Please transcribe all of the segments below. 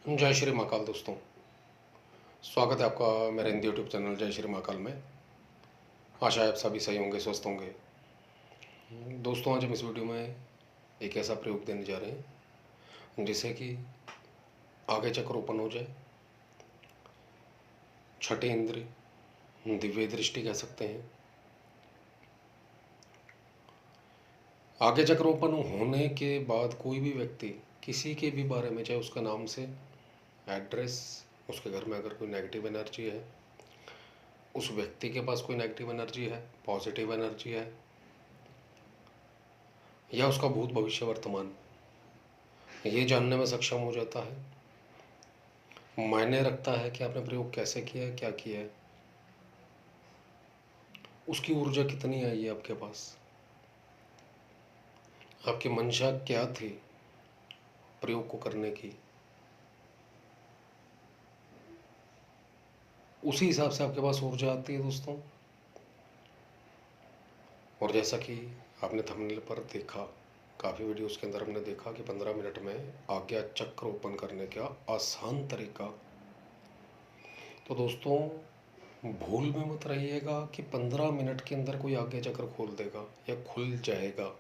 जय श्री महाकाल दोस्तों। स्वागत है आपका मेरे हिंदी यूट्यूब चैनल जय श्री महाकाल में। आशा है आप सभी सही होंगे, स्वस्थ होंगे। दोस्तों, आज हम इस वीडियो में एक ऐसा प्रयोग देने जा रहे हैं जिससे कि आगे चक्र ओपन हो जाए, छठे इंद्रिय, दिव्य दृष्टि कह सकते हैं। आगे चक्र ओपन होने के बाद कोई भी व्यक्ति किसी के भी बारे में, चाहे उसका नाम से, एड्रेस, उसके घर में अगर कोई नेगेटिव एनर्जी है, उस व्यक्ति के पास कोई नेगेटिव एनर्जी है, पॉजिटिव एनर्जी है, या उसका भूत भविष्य वर्तमान, ये जानने में सक्षम हो जाता है। मायने रखता है कि आपने प्रयोग कैसे किया है, क्या किया है, उसकी ऊर्जा कितनी आई है आपके पास, आपकी मंशा क्या थी प्रयोग को करने की, उसी हिसाब से आपके पास ऊर्जा आती है दोस्तों। और जैसा कि आपने थंबनेल पर देखा, काफ़ी वीडियोस के अंदर हमने देखा कि 15 मिनट में आज्ञा चक्र ओपन करने का आसान तरीका। तो दोस्तों, भूल में मत रहिएगा कि 15 मिनट के अंदर कोई आज्ञा चक्र खोल देगा या खुल जाएगा।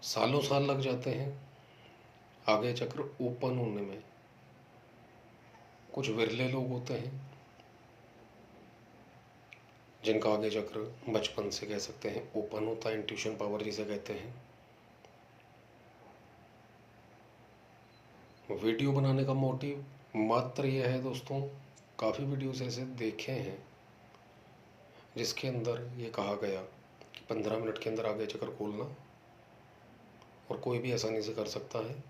सालों साल लग जाते हैं आज्ञा चक्र ओपन होने में। कुछ विरले लोग होते हैं जिनका आगे चक्र बचपन से कह सकते हैं ओपन होता है, इंट्यूशन पावर जिसे कहते हैं। वीडियो बनाने का मोटिव मात्र यह है दोस्तों, काफ़ी वीडियोस ऐसे देखे हैं जिसके अंदर ये कहा गया कि 15 मिनट के अंदर आगे चक्र खोलना, और कोई भी आसानी से कर सकता है।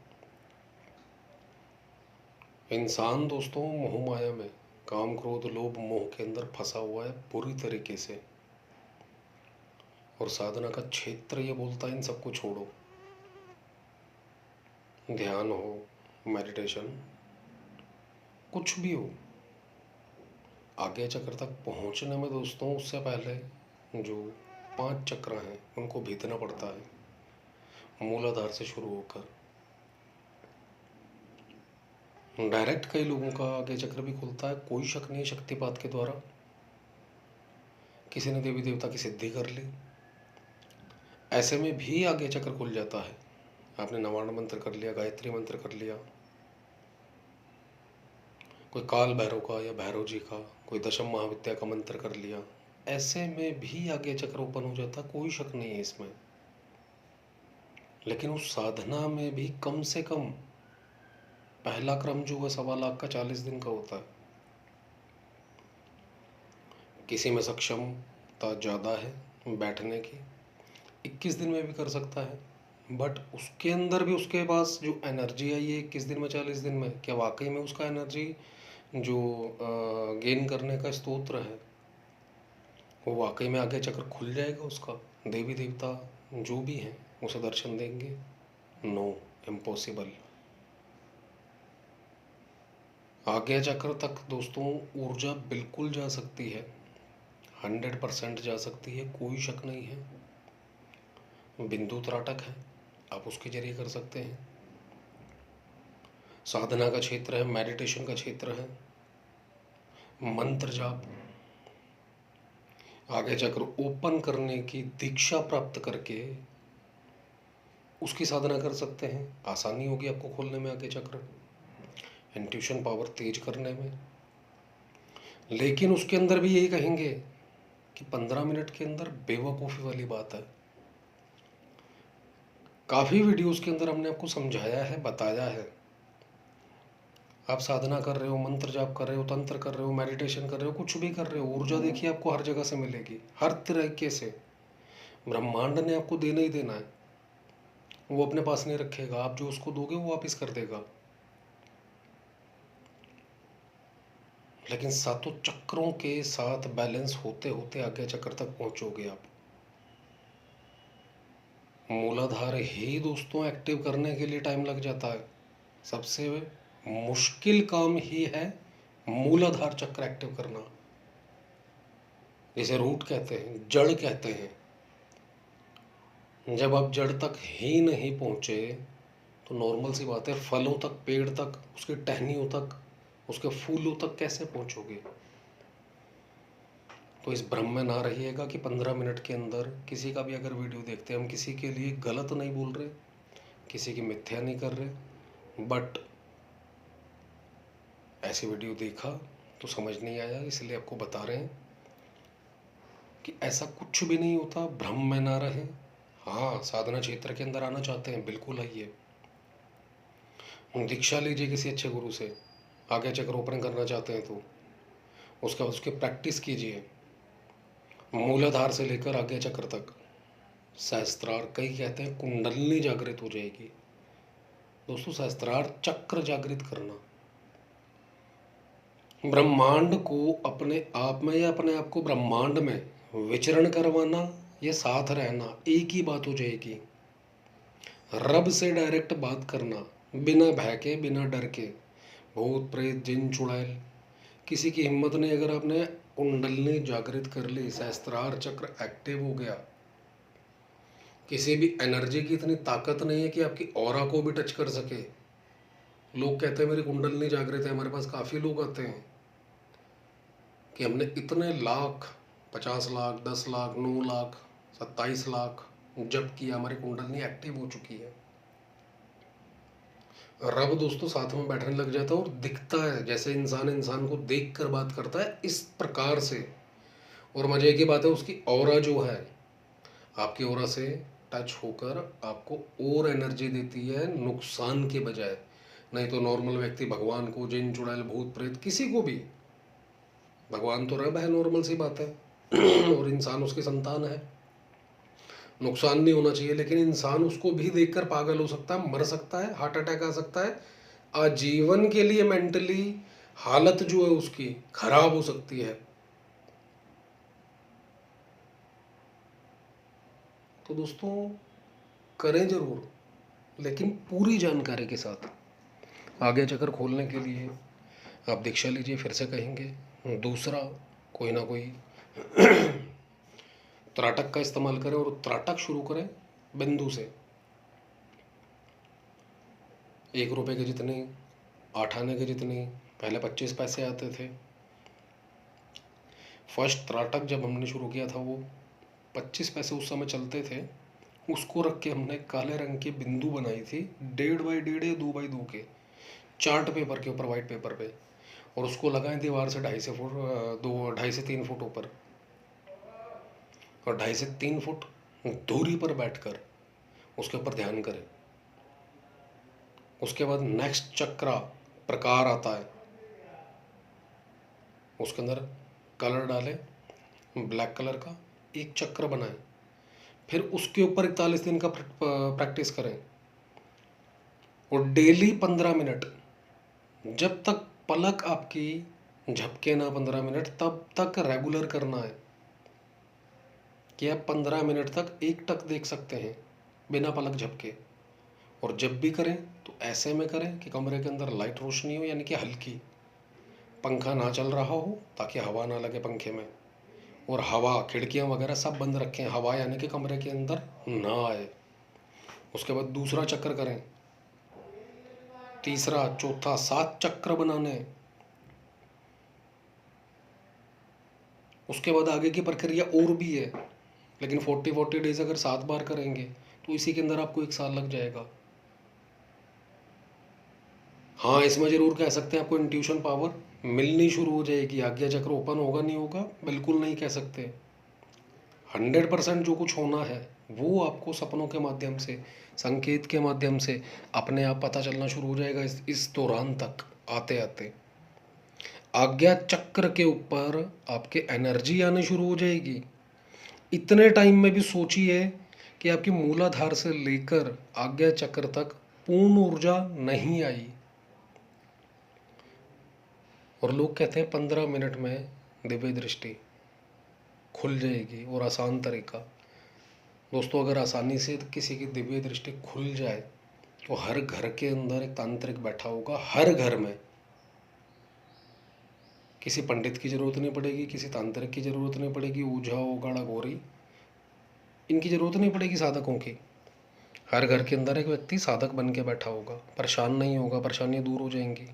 इंसान दोस्तों मोह माया में, काम क्रोध लोभ मोह के अंदर फंसा हुआ है बुरी तरीके से, और साधना का क्षेत्र ये बोलता है इन सबको छोड़ो। ध्यान हो, मेडिटेशन, कुछ भी हो, आगे चक्र तक पहुंचने में दोस्तों उससे पहले जो 5 चक्र हैं उनको भीतना पड़ता है, मूलाधार से शुरू होकर। डायरेक्ट कई लोगों का आगे चक्र भी खुलता है, कोई शक नहीं, शक्तिपात के द्वारा। किसी ने देवी देवता की सिद्धि कर ली, ऐसे में भी आगे चक्र खुल जाता है। आपने नवार्ण मंत्र कर लिया, गायत्री मंत्र कर लिया, कोई काल भैरव का या भैरव जी का, कोई दशम महाविद्या का मंत्र कर लिया, ऐसे में भी आगे चक्र ओपन हो जाता, कोई शक नहीं है इसमें। लेकिन उस साधना में भी कम से कम पहला क्रम जो है 1.25 लाख का 40 दिन का होता है। किसी में सक्षमता ज़्यादा है बैठने की, 21 दिन में भी कर सकता है, बट उसके अंदर भी उसके पास जो एनर्जी है, ये 21 दिन में 40 दिन में, क्या वाकई में उसका एनर्जी जो गेन करने का स्तोत्र है वो वाकई में आगे चक्र खुल जाएगा उसका? देवी देवता जो भी हैं उसे दर्शन देंगे? No, impossible. आज्ञा चक्र तक दोस्तों ऊर्जा बिल्कुल जा सकती है, 100% जा सकती है, कोई शक नहीं है। बिंदु त्राटक है, आप उसके जरिए कर सकते हैं। साधना का क्षेत्र है, मेडिटेशन का क्षेत्र है, मंत्र जाप, आगे चक्र ओपन करने की दीक्षा प्राप्त करके उसकी साधना कर सकते हैं। आसानी होगी आपको खोलने में आगे चक्र, इंट्यूशन पावर तेज करने में। लेकिन उसके अंदर भी यही कहेंगे कि 15 मिनट के अंदर बेवकूफ़ी वाली बात है। काफ़ी वीडियोस के अंदर हमने आपको समझाया है, बताया है। आप साधना कर रहे हो, मंत्र जाप कर रहे हो, तंत्र कर रहे हो, मेडिटेशन कर रहे हो, कुछ भी कर रहे हो, ऊर्जा देखिए आपको हर जगह से मिलेगी, हर तरीके से। ब्रह्मांड ने आपको देना ही देना है, वो अपने पास नहीं रखेगा। आप जो उसको दोगे वो वापिस कर देगा। लेकिन सातों चक्रों के साथ बैलेंस होते होते आगे चक्र तक पहुंचोगे आप। मूलाधार ही दोस्तों एक्टिव करने के लिए टाइम लग जाता है। सबसे मुश्किल काम ही है मूलाधार चक्र एक्टिव करना, जिसे रूट कहते हैं, जड़ कहते हैं। जब आप जड़ तक ही नहीं पहुँचे तो नॉर्मल सी बात है, फलों तक, पेड़ तक, उसकी टहनियों तक, उसके फूलों तक कैसे पहुँचोगे? तो इस भ्रम में ना रहिएगा कि 15 मिनट के अंदर किसी का भी अगर वीडियो देखते हैं, हम किसी के लिए गलत नहीं बोल रहे, किसी की मिथ्या नहीं कर रहे, बट ऐसी वीडियो देखा तो समझ नहीं आया, इसलिए आपको बता रहे हैं कि ऐसा कुछ भी नहीं होता, भ्रम में ना रहें। हाँ, साधना क्षेत्र के अंदर आना चाहते हैं, बिल्कुल आइए, दीक्षा लीजिए किसी अच्छे गुरु से। आगे चक्र ओपन करना चाहते हैं तो उसके प्रैक्टिस कीजिए, मूलाधार से लेकर आगे चक्र तक, सहस्त्रार, कई कहते हैं कुंडलनी जागृत हो जाएगी। दोस्तों, सहस्त्रार चक्र जागृत करना, ब्रह्मांड को अपने आप में या अपने आप को ब्रह्मांड में विचरण करवाना या साथ रहना, एक ही बात हो जाएगी। रब से डायरेक्ट बात करना, बिना भय के, बिना डर के। भूत प्रेत जिन चुड़ैल किसी की हिम्मत नहीं। अगर आपने कुंडलनी जागृत कर ली, सहस्त्रार चक्र एक्टिव हो गया, किसी भी एनर्जी की इतनी ताकत नहीं है कि आपकी ऑरा को भी टच कर सके। लोग कहते हैं मेरी कुंडलनी जागृत है, हमारे पास काफ़ी लोग आते हैं कि हमने इतने लाख, 50 लाख, 10 लाख, 9 लाख, 27 लाख जप किया, हमारी कुंडलनी एक्टिव हो चुकी है। रब दोस्तों साथ में बैठने लग जाता है और दिखता है, जैसे इंसान इंसान को देख कर बात करता है, इस प्रकार से। और मजे की बात है, उसकी ऑरा जो है आपकी ऑरा से टच होकर आपको और एनर्जी देती है, नुकसान के बजाय। नहीं तो नॉर्मल व्यक्ति भगवान को, जिन चुड़ैल भूत प्रेत किसी को भी, भगवान तो रब है, नॉर्मल सी बात है और इंसान उसकी संतान है, नुकसान नहीं होना चाहिए। लेकिन इंसान उसको भी देखकर पागल हो सकता है, मर सकता है, हार्ट अटैक आ सकता है, आजीवन के लिए मेंटली हालत जो है उसकी खराब हो सकती है। तो दोस्तों करें जरूर, लेकिन पूरी जानकारी के साथ। आगे चक्कर खोलने के लिए आप दीक्षा लीजिए, फिर से कहेंगे। दूसरा, कोई ना कोई त्राटक का इस्तेमाल करें और त्राटक शुरू करें बिंदु से। 1 रुपये के जितने, 8 आने के जितने, पहले 25 पैसे आते थे। फर्स्ट त्राटक जब हमने शुरू किया था वो 25 पैसे उस समय चलते थे, उसको रख के हमने काले रंग की बिंदु बनाई थी, 1.5x1.5 या 2x2 के चार्ट पेपर के ऊपर, वाइट पेपर पे, और उसको लगाएं दीवार से 2.5 से 3 फुट ऊपर, और 2.5 से 3 फुट दूरी पर बैठकर उसके ऊपर ध्यान करें। उसके बाद नेक्स्ट चक्र प्रकार आता है, उसके अंदर कलर डालें, ब्लैक कलर का एक चक्र बनाएं, फिर उसके ऊपर 41 दिन का प्रैक्टिस करें, और डेली 15 मिनट, जब तक पलक आपकी झपके ना 15 मिनट, तब तक रेगुलर करना है कि आप 15 मिनट तक एक टक देख सकते हैं बिना पलक झपके। और जब भी करें तो ऐसे में करें कि कमरे के अंदर लाइट रोशनी हो, यानी कि हल्की, पंखा ना चल रहा हो ताकि हवा ना लगे पंखे में, और हवा, खिड़कियां वगैरह सब बंद रखें, हवा यानी कि कमरे के अंदर ना आए। उसके बाद दूसरा चक्कर करें, तीसरा, चौथा, 7 चक्र बनाने। उसके बाद आगे की प्रक्रिया और भी है, लेकिन 40 डेज अगर 7 बार करेंगे तो इसी के अंदर आपको 1 साल लग जाएगा। हाँ, इसमें ज़रूर कह सकते हैं आपको इंट्यूशन पावर मिलनी शुरू हो जाएगी। आज्ञा चक्र ओपन होगा नहीं होगा बिल्कुल नहीं कह सकते। 100% जो कुछ होना है वो आपको सपनों के माध्यम से, संकेत के माध्यम से अपने आप पता चलना शुरू हो जाएगा। इस दौरान तक आते आते आज्ञा चक्र के ऊपर आपके एनर्जी आनी शुरू हो जाएगी। इतने टाइम में भी सोचिए कि आपकी मूलाधार से लेकर आज्ञा चक्र तक पूर्ण ऊर्जा नहीं आई, और लोग कहते हैं 15 मिनट में दिव्य दृष्टि खुल जाएगी और आसान तरीका। दोस्तों, अगर आसानी से किसी की दिव्य दृष्टि खुल जाए तो हर घर के अंदर एक तांत्रिक बैठा होगा, हर घर में। किसी पंडित की ज़रूरत नहीं पड़ेगी, किसी तांत्रिक की ज़रूरत नहीं पड़ेगी, ओझा हो, गाड़ा घोरी, इनकी ज़रूरत नहीं पड़ेगी साधकों की। हर घर के अंदर एक व्यक्ति साधक बन के बैठा होगा, परेशान नहीं होगा, परेशानियाँ दूर हो जाएंगी।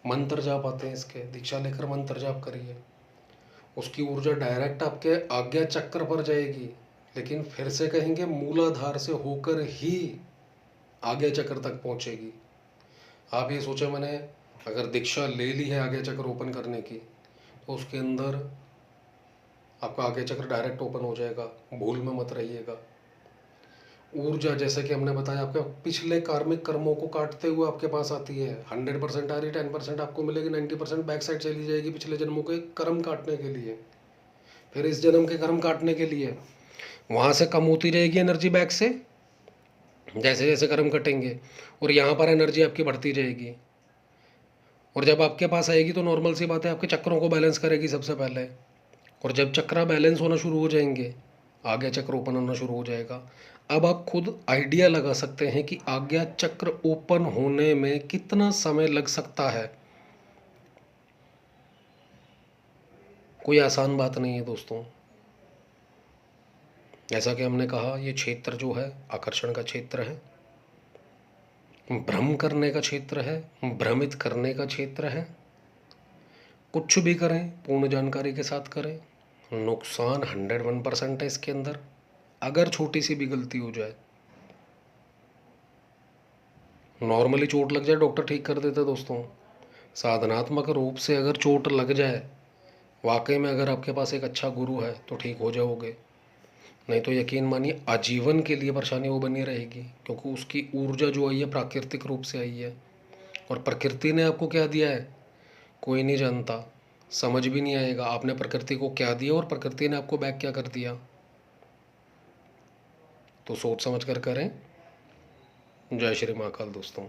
मंत्र जाप आते हैं इसके, दीक्षा लेकर मंत्र जाप करिए, उसकी ऊर्जा डायरेक्ट आपके आज्ञा चक्र पर जाएगी, लेकिन फिर से कहेंगे मूलाधार से होकर ही आज्ञा चक्र तक पहुंचेगी। आप ये सोचें, मैंने अगर दीक्षा ले ली है आज्ञा चक्र ओपन करने की, तो उसके अंदर आपका आज्ञा चक्र डायरेक्ट ओपन हो जाएगा, भूल में मत रहिएगा। ऊर्जा जैसे कि हमने बताया आपके पिछले कार्मिक कर्मों को काटते हुए आपके पास आती है, 100% आ रही, 10% आपको मिलेगी, 90% बैक साइड चली जाएगी पिछले जन्मों के कर्म काटने के लिए, फिर इस जन्म के कर्म काटने के लिए। वहाँ से कम होती रहेगी एनर्जी बैक से, जैसे जैसे कर्म कटेंगे, और यहाँ पर एनर्जी आपकी बढ़ती रहेगी। और जब आपके पास आएगी तो नॉर्मल सी बात है, आपके चक्रों को बैलेंस करेगी सबसे पहले, और जब चक्र बैलेंस होना शुरू हो जाएंगे, आज्ञा चक्र ओपन होना शुरू हो जाएगा। अब आप खुद आइडिया लगा सकते हैं कि आज्ञा चक्र ओपन होने में कितना समय लग सकता है। कोई आसान बात नहीं है दोस्तों। जैसा कि हमने कहा, ये क्षेत्र जो है आकर्षण का क्षेत्र है, भ्रम करने का क्षेत्र है, भ्रमित करने का क्षेत्र है। कुछ भी करें पूर्ण जानकारी के साथ करें, नुकसान 101% है इसके अंदर। अगर छोटी सी भी गलती हो जाए, नॉर्मली चोट लग जाए डॉक्टर ठीक कर देते दोस्तों, साधनात्मक रूप से अगर चोट लग जाए, वाकई में अगर आपके पास एक अच्छा गुरु है तो ठीक हो जाओगे, नहीं तो यकीन मानिए आजीवन के लिए परेशानी वो बनी रहेगी, क्योंकि उसकी ऊर्जा जो आई है प्राकृतिक रूप से आई है, और प्रकृति ने आपको क्या दिया है कोई नहीं जानता, समझ भी नहीं आएगा आपने प्रकृति को क्या दिया और प्रकृति ने आपको बैक क्या कर दिया। तो सोच समझ कर करें। जय श्री महाकाल दोस्तों।